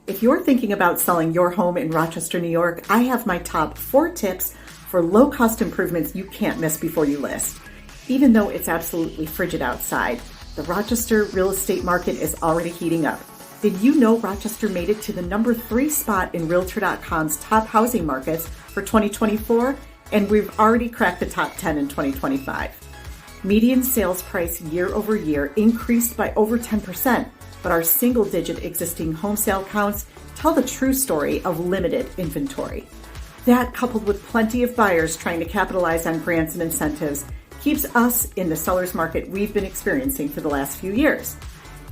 If you're thinking about selling your home in Rochester, New York, I have my top 4 tips for low-cost improvements you can't miss before you list. Even though it's absolutely frigid outside, the Rochester real estate market is already heating up. Did you know Rochester made it to the number 3 spot in Realtor.com's top housing markets for 2024? And we've already cracked the top 10 in 2025. Median sales price year over year increased by over 10%, but our single-digit existing home sale counts tell the true story of limited inventory. That, coupled with plenty of buyers trying to capitalize on grants and incentives, keeps us in the seller's market we've been experiencing for the last few years.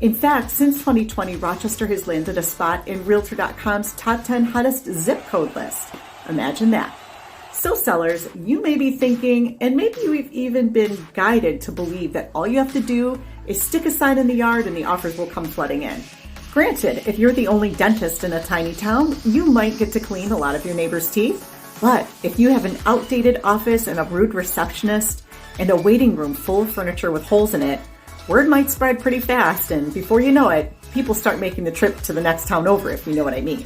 In fact, since 2020, Rochester has landed a spot in Realtor.com's top 10 hottest zip code list. Imagine that. So sellers, you may be thinking, and maybe you've even been guided to believe that all you have to do is stick a sign in the yard and the offers will come flooding in. Granted, if you're the only dentist in a tiny town, you might get to clean a lot of your neighbor's teeth. But if you have an outdated office and a rude receptionist and a waiting room full of furniture with holes in it, word might spread pretty fast, and before you know it, people start making the trip to the next town over, if you know what I mean.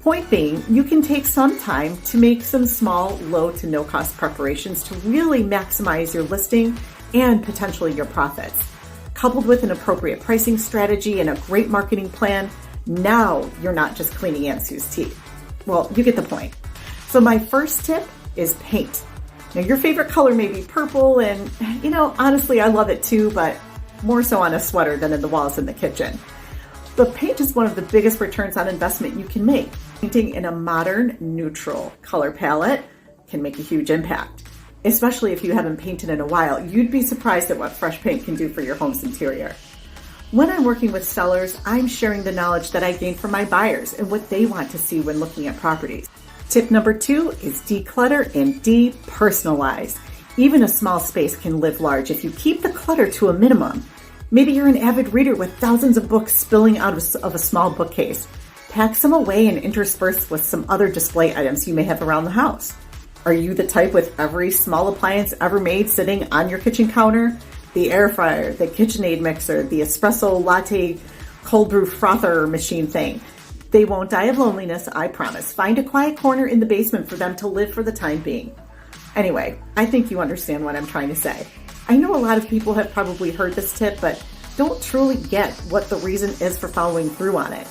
Point being, you can take some time to make some small, low to no cost preparations to really maximize your listing and potentially your profits. Coupled with an appropriate pricing strategy and a great marketing plan, now you're not just cleaning Aunt Sue's teeth. Well, you get the point. So my first tip is paint. Now your favorite color may be purple, and honestly, I love it too, but more so on a sweater than in the walls in the kitchen. But paint is one of the biggest returns on investment you can make. Painting in a modern, neutral color palette can make a huge impact. Especially if you haven't painted in a while, you'd be surprised at what fresh paint can do for your home's interior. When I'm working with sellers, I'm sharing the knowledge that I gained from my buyers and what they want to see when looking at properties. Tip number 2 is declutter and depersonalize. Even a small space can live large if you keep the clutter to a minimum. Maybe you're an avid reader with thousands of books spilling out of a small bookcase. Pack some away and intersperse with some other display items you may have around the house. Are you the type with every small appliance ever made sitting on your kitchen counter? The air fryer, the KitchenAid mixer, the espresso latte cold brew frother machine thing. They won't die of loneliness, I promise. Find a quiet corner in the basement for them to live for the time being. Anyway, I think you understand what I'm trying to say. I know a lot of people have probably heard this tip, but don't truly get what the reason is for following through on it.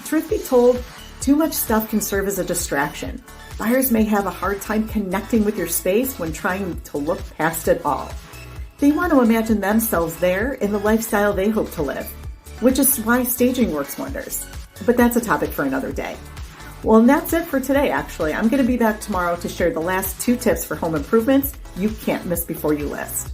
Truth be told, too much stuff can serve as a distraction. Buyers may have a hard time connecting with your space when trying to look past it all. They want to imagine themselves there in the lifestyle they hope to live, which is why staging works wonders. But that's a topic for another day. Well, and that's it for today, actually. I'm going to be back tomorrow to share the last 2 tips for home improvements you can't miss before you list.